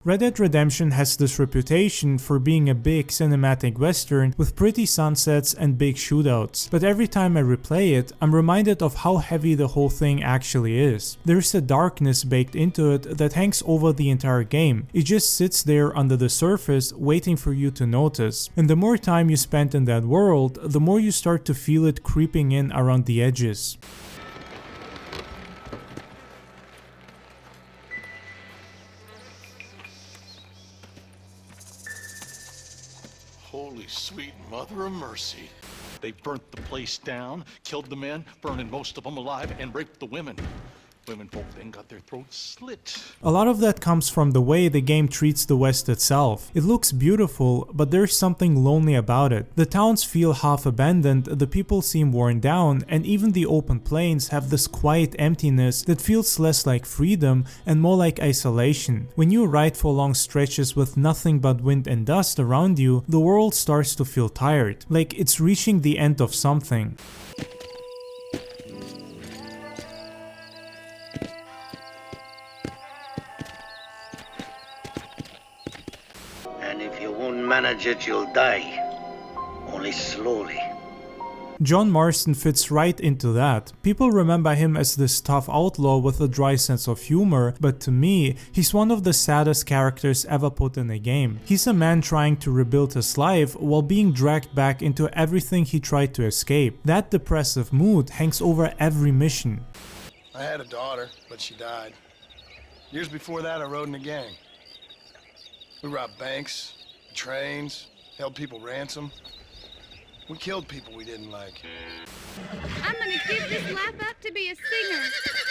Red Dead Redemption has this reputation for being a big cinematic western with pretty sunsets and big shootouts, but every time I replay it, I'm reminded of how heavy the whole thing actually is. There's a darkness baked into it that hangs over the entire game. It just sits there under the surface waiting for you to notice. And the more time you spend in that world, the more you start to feel it creeping in around the edges. Holy sweet mother of mercy. They burnt the place down, killed the men, burning most of them alive, and raped the women. Women folk then got their throats slit. A lot of that comes from the way the game treats the West itself. It looks beautiful, but there's something lonely about it. The towns feel half abandoned, the people seem worn down, and even the open plains have this quiet emptiness that feels less like freedom and more like isolation. When you ride for long stretches with nothing but wind and dust around you, the world starts to feel tired, like it's reaching the end of something. Manage it, you'll die. Only slowly. John Marston fits right into that. People remember him as this tough outlaw with a dry sense of humor, but to me, he's one of the saddest characters ever put in a game. He's a man trying to rebuild his life while being dragged back into everything he tried to escape. That depressive mood hangs over every mission. I had a daughter, but she died. Years before that, I rode in a gang. We robbed banks, trains, held people ransom. We killed people we didn't like. I'm gonna give this life up to be a singer.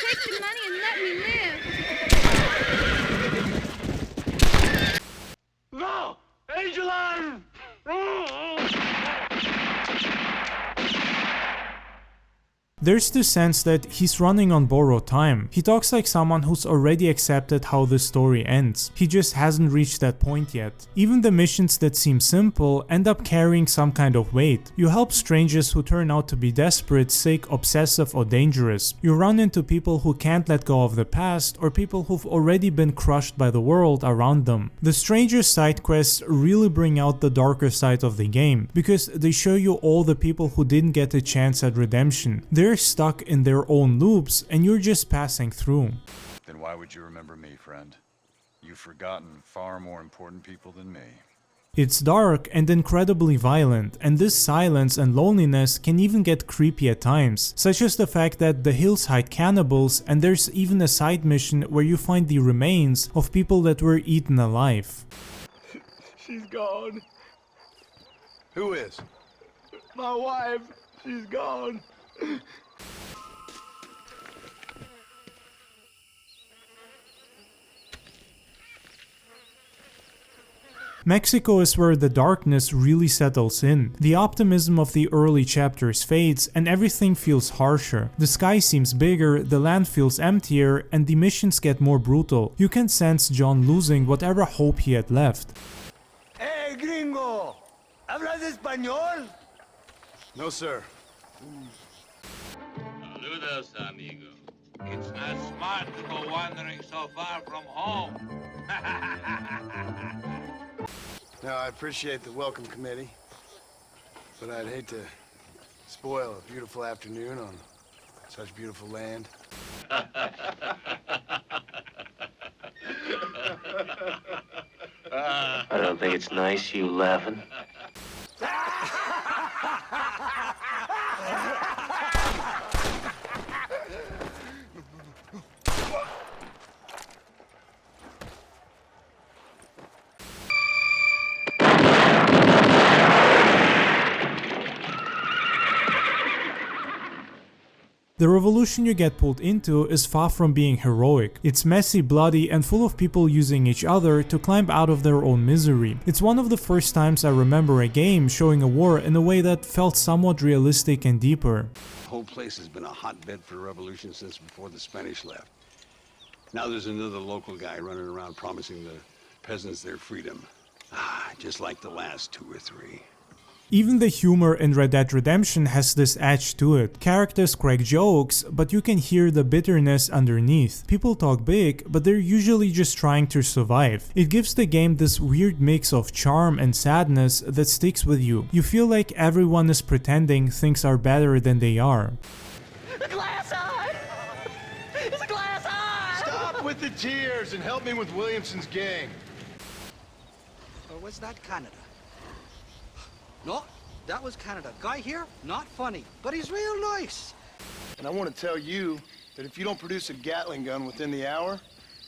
Take the money and let me live. No! Angela! There's this sense that he's running on borrowed time. He talks like someone who's already accepted how the story ends. He just hasn't reached that point yet. Even the missions that seem simple end up carrying some kind of weight. You help strangers who turn out to be desperate, sick, obsessive, or dangerous. You run into people who can't let go of the past, or people who've already been crushed by the world around them. The stranger side quests really bring out the darker side of the game, because they show you all the people who didn't get a chance at redemption. They're stuck in their own loops and you're just passing through. Then why would you remember me, friend? You've forgotten far more important people than me. It's dark and incredibly violent, and this silence and loneliness can even get creepy at times, such as the fact that the hills hide cannibals, and there's even a side mission where you find the remains of people that were eaten alive. She's gone. Who is? My wife. She's gone. Mexico is where the darkness really settles in. The optimism of the early chapters fades and everything feels harsher. The sky seems bigger, the land feels emptier, and the missions get more brutal. You can sense John losing whatever hope he had left. Hey, gringo! ¿Hablas español? No, sir. Saludos, amigo. It's not smart to go wandering so far from home. Now, I appreciate the welcome committee, but I'd hate to spoil a beautiful afternoon on such beautiful land. I don't think it's nice, you laughing. The revolution you get pulled into is far from being heroic. It's messy, bloody, and full of people using each other to climb out of their own misery. It's one of the first times I remember a game showing a war in a way that felt somewhat realistic and deeper. The whole place has been a hotbed for revolution since before the Spanish left. Now there's another local guy running around promising the peasants their freedom. Just like the last two or three. Even the humor in Red Dead Redemption has this edge to it. Characters crack jokes, but you can hear the bitterness underneath. People talk big, but they're usually just trying to survive. It gives the game this weird mix of charm and sadness that sticks with you. You feel like everyone is pretending things are better than they are. Glass eye! It's a glass eye! Stop with the tears and help me with Williamson's gang. Or was that Canada? No, that was Canada. Guy here, not funny, but he's real nice. And I want to tell you that if you don't produce a Gatling gun within the hour,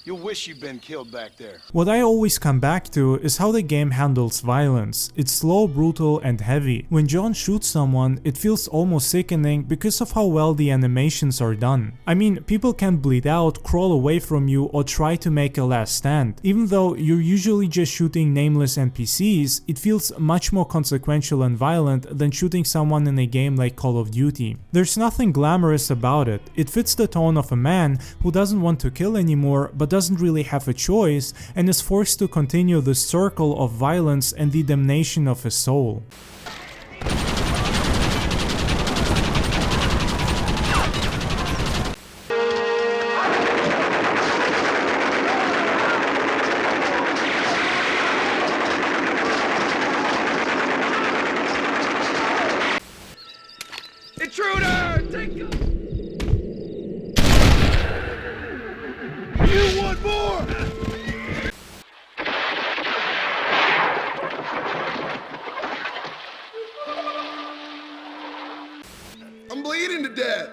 you'll wish you'd been killed back there. What I always come back to is how the game handles violence. It's slow, brutal, and heavy. When John shoots someone, it feels almost sickening because of how well the animations are done. I mean, people can bleed out, crawl away from you, or try to make a last stand. Even though you're usually just shooting nameless NPCs, it feels much more consequential and violent than shooting someone in a game like Call of Duty. There's nothing glamorous about it. It fits the tone of a man who doesn't want to kill anymore, but doesn't really have a choice and is forced to continue the circle of violence and the damnation of his soul. Intruder! Take him! You want more? I'm bleeding to death.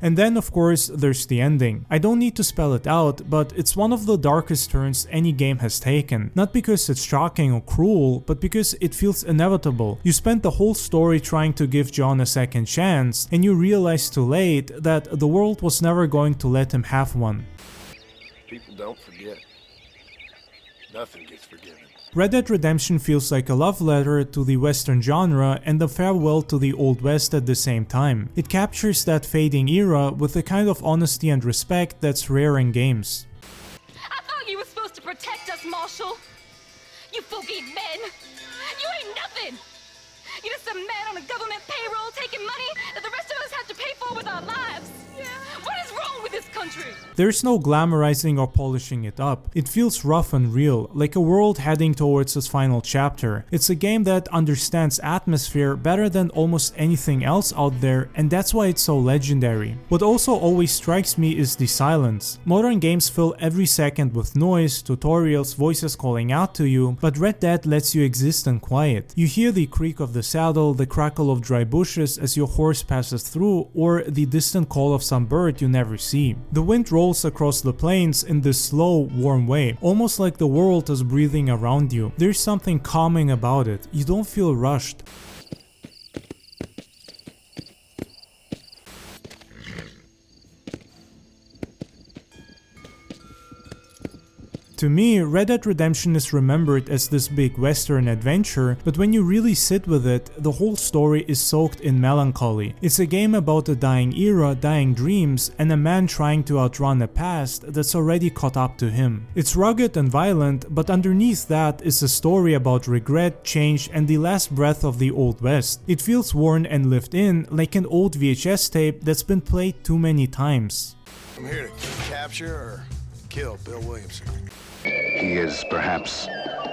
And then of course there's the ending. I don't need to spell it out, but it's one of the darkest turns any game has taken. Not because it's shocking or cruel, but because it feels inevitable. You spent the whole story trying to give John a second chance, and you realize too late that the world was never going to let him have one. People don't forget. Nothing gets forgiven. Red Dead Redemption feels like a love letter to the Western genre and a farewell to the Old West at the same time. It captures that fading era with a kind of honesty and respect that's rare in games. I thought you were supposed to protect us, Marshal. You folk-eat men. You ain't nothing. You're just a man on a government payroll taking money that the rest of us have to pay for with our lives. Yeah. What is wrong with this country? There's no glamorizing or polishing it up. It feels rough and real, like a world heading towards its final chapter. It's a game that understands atmosphere better than almost anything else out there, and that's why it's so legendary. What also always strikes me is the silence. Modern games fill every second with noise, tutorials, voices calling out to you, but Red Dead lets you exist in quiet. You hear the creak of the saddle, the crackle of dry bushes as your horse passes through, or the distant call of some bird you never see. The wind rolls across the plains in this slow, warm way, almost like the world is breathing around you. There's something calming about it. You don't feel rushed. To me, Red Dead Redemption is remembered as this big western adventure, but when you really sit with it, the whole story is soaked in melancholy. It's a game about a dying era, dying dreams, and a man trying to outrun a past that's already caught up to him. It's rugged and violent, but underneath that is a story about regret, change, and the last breath of the Old West. It feels worn and lived in, like an old VHS tape that's been played too many times. I'm here to capture or kill Bill Williamson. He is perhaps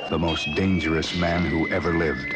the most dangerous man who ever lived.